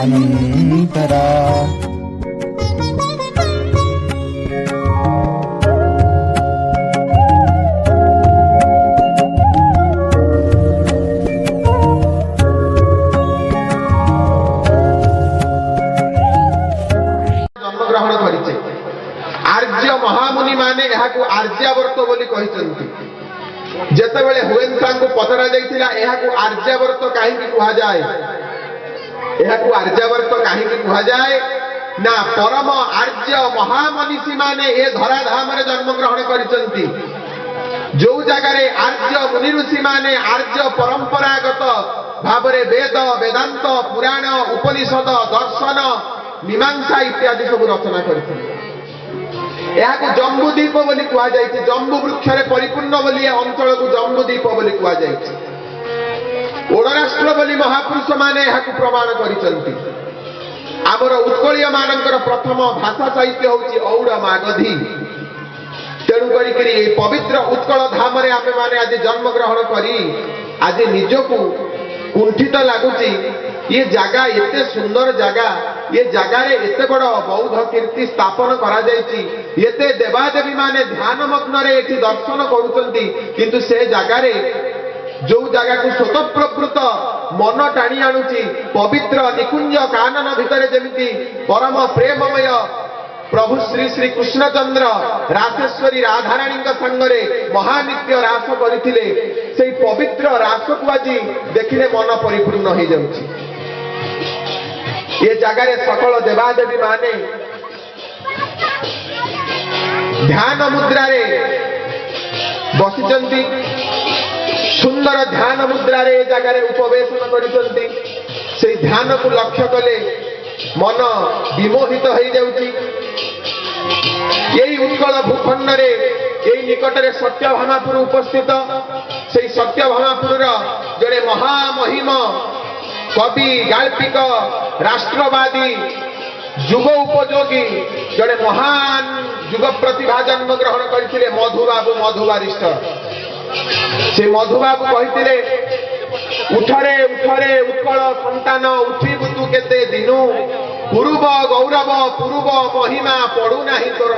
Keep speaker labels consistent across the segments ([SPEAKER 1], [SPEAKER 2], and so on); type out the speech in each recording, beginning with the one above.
[SPEAKER 1] अनन्तरा।
[SPEAKER 2] जन्मग्रहण करिचे आर्य महामुनि माने एहाकु आर्यावर्त बोली कहिसंती। जेतेबेले हुएन्सा को पचरा जाइतिला एहाकु आर्यावर्त काहेकि कुहा जाए, एहाकु आर्यावर्त काहेकि कुहा जाए ना परम आर्य महामनीषी माने ए धराधाम रे जन्मग्रहण करिसंती। जो जगह आर्य मुनि ऋषि माने आर्य परंपरागत भावरे वेद वेदांत पुराण उपनिषद दर्शन मीमांसा इत्यादि सब रचना करथिले। जम्बूद्वीप बोली कहा जाए, जम्बू वृक्ष परिपूर्ण बोली अंचल को जम्बूद्वीप बोली कहा जाए। ओणराष्ट्र बोली महापुरुष माने प्रमाण करिसंती। आमर उत्कलीय मानकर प्रथम भाषा साहित्य होची औड़ मागधी। तेणु करी पवित्र उत्कल धाम रे आमे माने आज जन्म ग्रहण करी आज निजको कुंठित लगुची। ये जगह एते सुंदर जगह, ये जगह रे एते बड़ बौद्ध कीर्ति स्थापन करा जायछि। एते देवादेवी माने ध्यान मग्न रे एठी दर्शन करूचंती, किंतु से जगह रे जो जगह को स्वतःप्रवृत्त मन टाणी आणुची पवित्र निकुंज कानन भितर जेमिति परम प्रेममय प्रभु श्री श्री कृष्णचंद्र रासेश्वरी राधाराणी संगरे महानित्य रास करथिले। सेई पवित्र रास को आज देखिले मन परिपूर्ण हो जाउची। ये जगह सकल देवादेवी माने ध्यान मुद्रा रे बसिचंती। सुंदर ध्यान मुद्रा रे जगह उपवेशन करिसंती। से ध्यान को लक्ष्य कले मन विमोहित हो जाउची। यही उत्कल भूखंड रे यही निकट रे सत्यभामापुर उपस्थित। से सत्यभामापुर जड़े महामहिम कवि गाल्पिक राष्ट्रवादी युग उपयोगी जड़े महान युग प्रतिभा जन्म ग्रहण करथिले मधुबाबू मधुबारिष्ठ। से मधुबाबू कहिथिले उठरे उठरे उत्कल संतान उठिबु तू केते दिनु पूर्व गौरव पूर्व महिमा पड़ू नाही तोर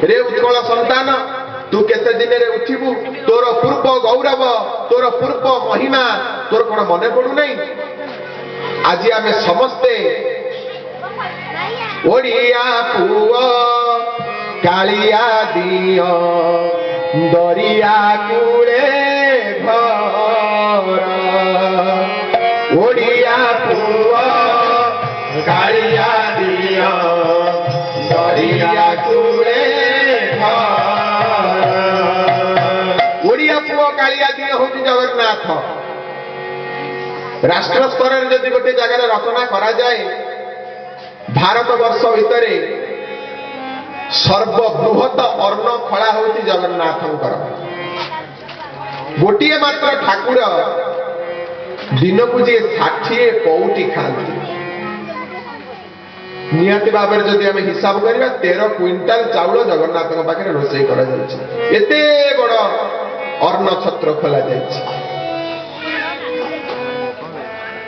[SPEAKER 2] रे उत्कल संतान तू केते दिन रे उठिबु तोर पूर्व गौरव तोर पूर्व महिमा तोर कोन मने पड़ू नाही। आज आमे समस्ते ओडिया पुओ कालिया दियो दरिया कूले घर ओडिया पुओ कालिया दियो दरिया कूले घर। ओडिया पुओ कालिया दियो होची जगन्नाथ। राष्ट्र स्तर रे जदि गोटे जगह रचना करा जाए भारत वर्ष भितर सर्वबृहत अर्ण खड़ा होती जगन्नाथंकर। गोटे मात्र ठाकुर दिन को जी 60 कौटी खाती। निहाती भाव में जदि आम हिसाब करवा 13 क्विंटाल चाउल जगन्नाथ पाखे रोषे कर एते बड़ अर्ण छत्र खोल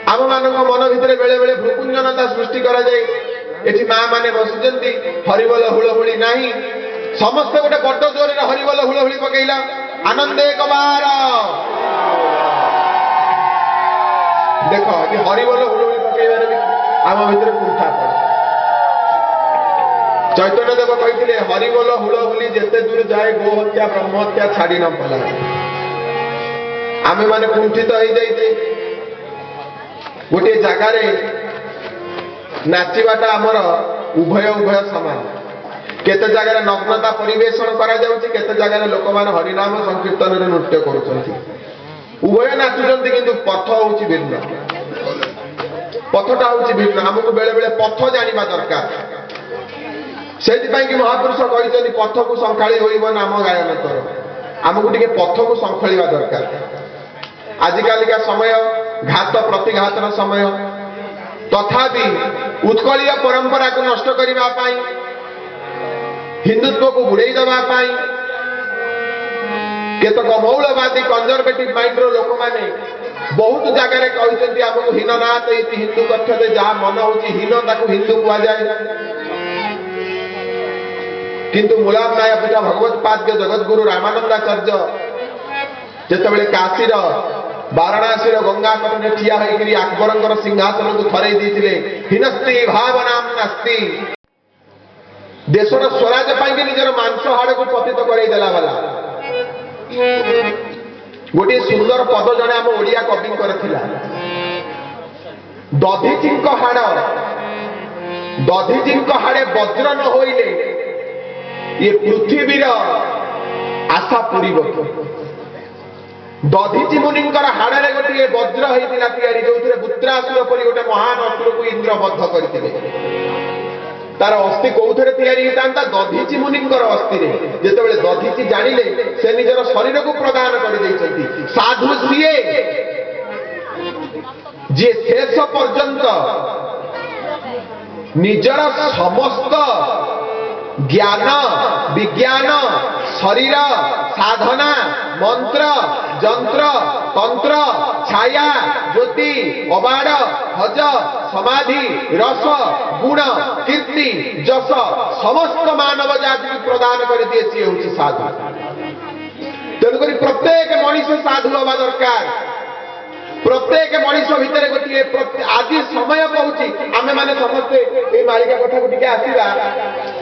[SPEAKER 2] आम मान मन भितर बेले बेले भ्रुकुंजनता सृष्टि करा जाए। एठी माँ माने बसुचंती हरिबोल हुलहुली नाही समस्ते गोटे बड़ जोर हरिबोल हुलहुली पकेइला आनंदे कबार देख ये हरिबोल हुलहुली पकेइबारे भी आम भितर कुंठा पड़े। चैतन्य देव कहिथिले हरिबोल हुलहुली जेते दूर जाए गो हत्या ब्रह्म हत्या छाड़ी न पला। आमे माने कुंठित हो जाइते गोटे जगार नाचवाटा आमर उभय उभय समान। केते जगह नग्नता परिवेशन करा जाउची, केते जगह लोक मान हरिनाम संकीर्तन रे नृत्य करूछंती। उभय नाचुचंती किंतु पथ होउची भिन्न। पथटा होउची भिन्न। हमकु बेले बेले पथ जानिबा दरकार। सेति पई कि महापुरुष कहिसनी पथ को संखाळी होइबो नाम गायन तोर। हमकु टिके पथ को संखाळीबा दरकार। आजिकाली का समय घात प्रतिघातर समय तथापि उत्कलीय परंपरा को नष्ट करिबा पाई हिंदुत्व को बुड़ाई देवा पाई केतक मौलवादी कंजरवेटिव माइंड रो लोक माने बहुत जगह कहते आमको हीननाथ ये हिंदू कथ्यते जहाँ मन हो हीन ताकू हिंदू कह जाए किंतु मूलाम नाय पिता भगवत पाद्य जगतगुरु रामानंदाचार्य जिते काशीर वाराणसी गंगा तटे ठिया होकर अकबर सिंहासन को थरई देते हिनस्ती भावना नास्ती देशर स्वराज पाई निजर मांस हाड़ को पतित करदेला वाला गोटे सुंदर पद जड़े आम ओडिया कवि दधीची हाड़े वज्र न होइले ये पृथ्वीर आशा पूरीब दधीची मुनि हाड़े गोटे वज्र होता जो बुत्रासुर परी गोटे महान असुर को इंद्र बद्ध करते तार अस्थि कौथे या दधीची मुनि अस्थि जिते दधीची जानिले से निजर शरीर को प्रदान कर साधु सीए जी शेष पर्यंत निजर समस्त ज्ञान विज्ञान शरीर साधना मंत्र जंत्र तंत्र छाया ज्योति अबाड़ हज समाधि रस गुण कीर्ति जस समस्त मानव जाति प्रदान कर दिए सी हूँ साधु तेणुक प्रत्येक मनीष साधु हवा दरकार प्रत्येक मनीष भितर गोटे आज समय कहूँ आम मैंने समस्ते ये मालिका कथा को आसवा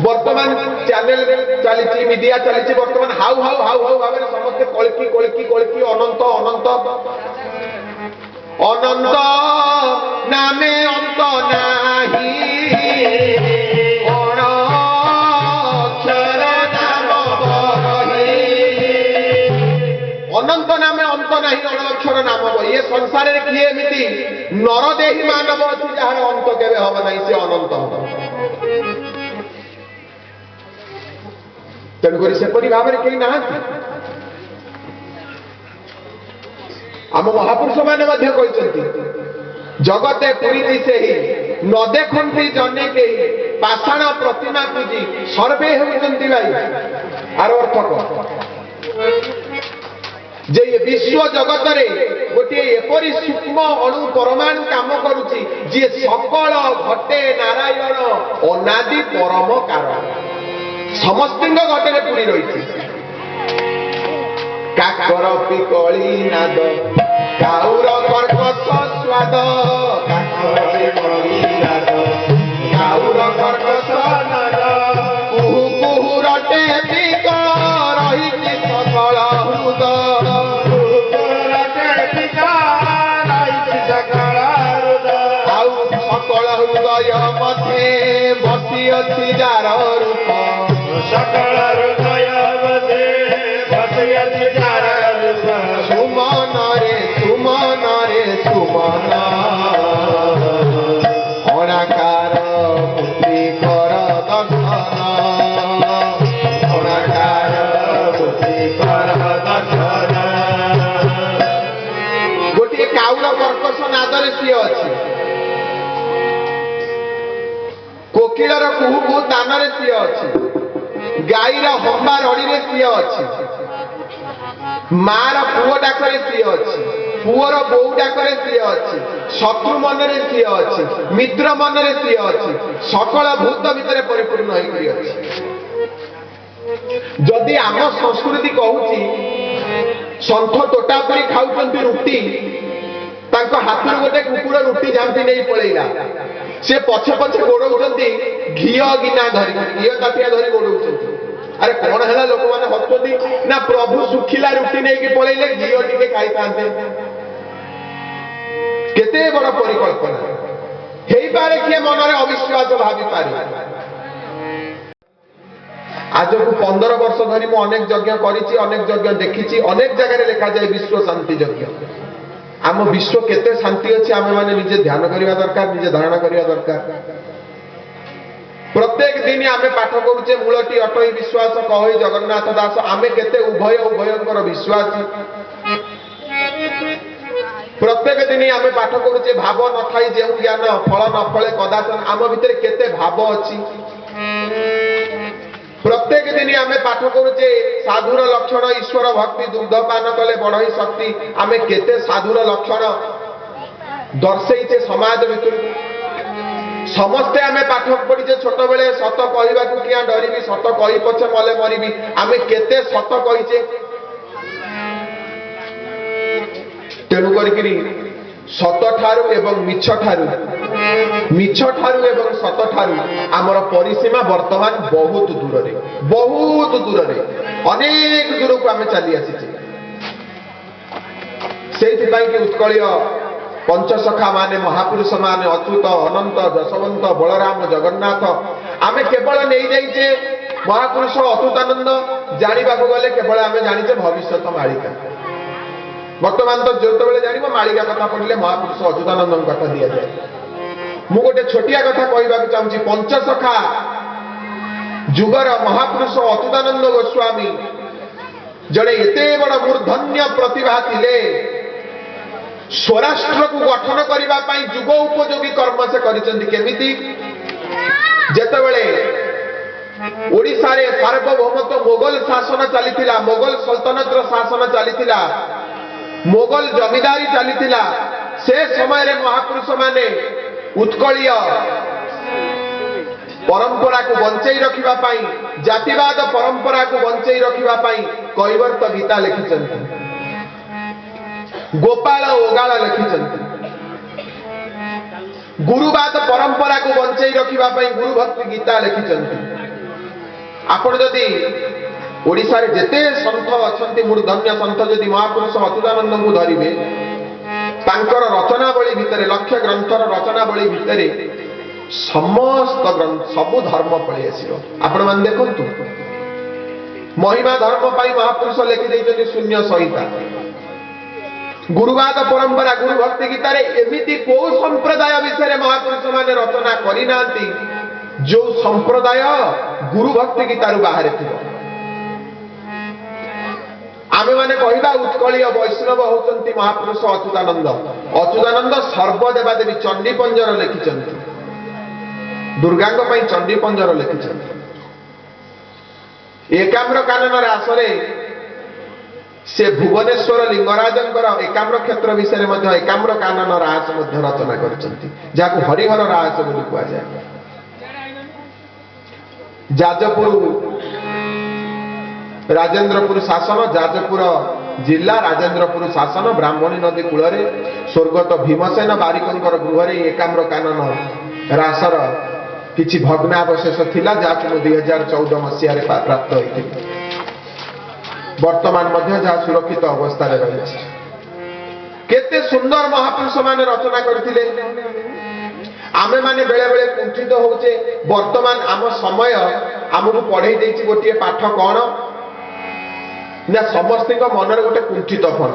[SPEAKER 2] वर्तमान चैनल चली मीडिया चली वर्तमान हाउ हाउ हाउ हाउ भाव समस्ते कलकी कलकी कलकी अनंत अनंत अनंत नामे अंत नाही अनंत नामे अंत नहीं अणअक्षर नाम ये संसार में किए एमती नरदेही मानव अच्छी जार अंत केवे हम नहीं से अनंत तेणुक सेपरी भाव में कहीं ना आम महापुरुष मैंने जगते पुरी से ही न देखती जने के पाषाण प्रतिमा पूजी सर्वे होती भाई आर अर्थ जे विश्व जगत रे गोटे एपरी सूक्ष्म अणु परमाणु काम करुची जे सकल घटे नारायण अनादि परम कारण समस्त घटे पुरी रही काकर पिकली नाद काउर कर्कश स्वाद काकर पिकली नाद काउर कर्कश नाद कुहु कुहु रटे पिक रही सकल हृद सकल हृदय मध्य बसी अच्छी जार रूप सकल हृदय मध्य बसी अच्छी जार रूप सुमन रे सुमन रे सुमन अणाकार पुत्री कर दर्शन अणाकार पुत्री कर दर्शन गोटे काउर कर्कश नादरे सी अच्छी कोकिलर कुहू कुहू तानरे सी अच्छी गाईर हंबा रड़ी सी अच्छी मार पुओ डाकरे सी अच्छी पुओर बोऊ डाकरे सी अच्छी शत्रु मनरे सी अच्छी मित्र मनरे सी अच्छी सकल भूत भितर परिपूर्ण होकर अच्छी जदि आम संस्कृति कहूची सन्थ तोटापुरी खाऊंट रुटी हाथ गोटे कुकुर रुटी झांपी नहीं पड़ेगा से पछे पछे गोड़ौं घीओ गिना धरी घीओ ताटिया धरी गोड़ौं अरे कौन है लोक मैंने हसुँच ना प्रभु सुखिला रुटी नहीं पलैले घीओ टे खाई था केते बड़ परिकल्पना हो पारे किए मनरे अविश्वास भावी पारे आज को 15 वर्ष धरी मु अनेक यज्ञ करिछि अनेक यज्ञ देखिछि अनेक जगह लिखा जाए विश्व शांति यज्ञ आम विश्व केते शांति अच्छी आम मैंने निजे ध्यान करने दरकार निजे धारणा करने दरकार प्रत्येक दिन आम पाठ करुचे मूलटी अटई विश्वास कह जगन्नाथ दास आम केते उभय उभयंकर विश्वासी प्रत्येक दिन आम पाठ करुचे भाव न थाई जो ज्ञान फल न फले कदाचन आम भितर केते भाव अच्छी प्रत्येक दिन आम पाठ करुचे साधुर लक्षण ईश्वर भक्ति दुग्धपान कले बढ़ई शक्ति आम केते साधुर लक्षण दर्शे समाज भितर समस्ते आम पाठ पढ़ीचे छोट बेले सत कहवा क्या डरबी सत कही पछे मले मरबी आम केते सत कहीचे तेणु करी सत ठारू एवं मिछ ठारू एवं सत ठारू आमर परिसीमा वर्तमान बहुत दूर रे अनेक दूर को आम चली आसीचे से उत्कलीय पंचसखा माने महापुरुष माने अच्युत अनंत जशवंत बलराम जगन्नाथ आमे केवल नहीं जाइए महापुरुष अच्युतानंद जानिबा गले केवल आमे जानिचे भविष्यत मालिका वर्तमान तो जो जान मालिका कथा पढ़ले महापुरुष अच्युतानंद कथा दि जाए मु गोटे छोटिया कथा कहवा चाहूँगी पंचसखा जुगर महापुरुष अच्युतानंद गोस्वामी जड़े एते बड़ मूर्धन्य प्रतिभा थिले स्वराष्ट्र को गठन करने जुग उपयोगी कर्म से करमिति जेतेबेले ओडिशा रे सार्वभौमत्व मोगल शासन चलीथिला मोगल सल्तनतर शासन चलीथिला मोगल जमीदारी चलीथिला से समय रे महापुरुष माने उत्कलीय परंपरा को बंचई रखिबा पाई जातिवाद परंपरा को बंचई रखिबा पाई कैवर्त गीता लिखिछन्ति गोपाल ओगाल लिखिछन्ति गुरुवाद परंपरा को बंचई रखिबा पाई गुरु भक्ति गीता लिखिछन्ति आपण जदि ओडिशा रे जेते संत अछन्ति मूर्धन्य संत जदि महापुरुष अच्युतानंद को धरिबे तांकर रचनावली भितरे लक्ष्य ग्रंथर रचनावली भितरे समस्त ग्रंथ सबु धर्म पळि आसीबो आपण मान देखंतु महिमा धर्म पाई महापुरुष लिखि दैछन्ति शून्य संहिता गुरुवाद परंपरा गुरु भक्ति गीता रे एमिति को संप्रदाय विषय महापुरुष माने रचना करिनांती जो संप्रदाय गुरु भक्ति गीता रु बाहर थिबो आमे माने कहिबा उत्कलीय वैष्णव होचंती महापुरुष अच्युतानंद सर्वदेवा देवी चंडी पंजर लिखिचंती दुर्गांग पई चंडी पंजर लिखिचंती एकाम्र कानन रासरे से भुवनेश्वर लिंगराजंकर एकाम्र क्षेत्र विषय में एकाम्र कानन रास रचना करछंती जाको हरिहर रास बोली कुआ जाय जाजपुर राजेंद्रपुर शासन जाजपुर जिला राजेंद्रपुर शासन ब्राह्मणी नदी कूल स्वर्गत भीमसेन बारिकर गृह एकाम्र कानन रासर किछि भग्नावशेष थिला जाको 2014 मसीह प्राप्त होइथि वर्तमान जहाँ सुरक्षित अवस्था रही केते सुंदर महापुरुष माने रचना करथिले आमे माने बेले बेले कुंठित होचे वर्तमान आम समय आमको पढ़ई देछि गोटे पाठ कौन ना समस्त मनरे गोटे कुंठित फल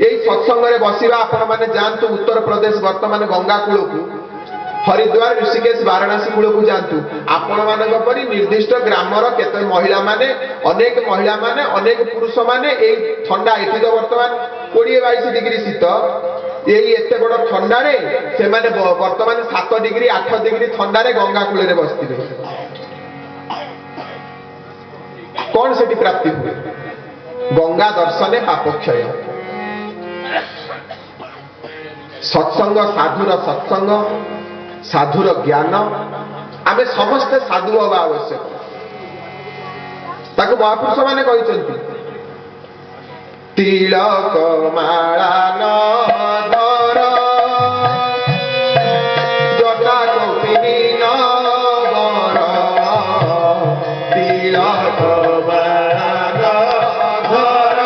[SPEAKER 2] यही सत्संग रे बसिबा आपण माने जानतु उत्तर प्रदेश वर्तमान गंगा कूल को हरिद्वार ऋषिकेश वाराणसी कूल को जानतु आपण मानक परि निर्दिष्ट ग्रामर केते महिला माने अनेक पुरुष माने ए ठंडा एठी तो वर्तमान 20-22 डिग्री शीत एई एते बड़ ठंडा रे से माने वर्तमान 7 डिग्री 8 डिग्री ठंडा रे गंगा कूल रे बसतिबे कौन सेठी प्राप्ति हुए गंगा दर्शने पापक्षय सत्संग साधुर सत्संग साधुर ज्ञान आमे समस्ते साधु हवा आवश्यक ताको महापुरुष माने कहिसंती तिलक माला न धर जटा कौपिनी न वर तिलक माला न धर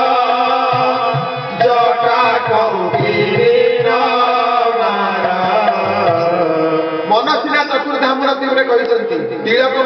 [SPEAKER 2] जटा कौपिनी न मन सिना चतुर्धाम तीव्र कहते तिलक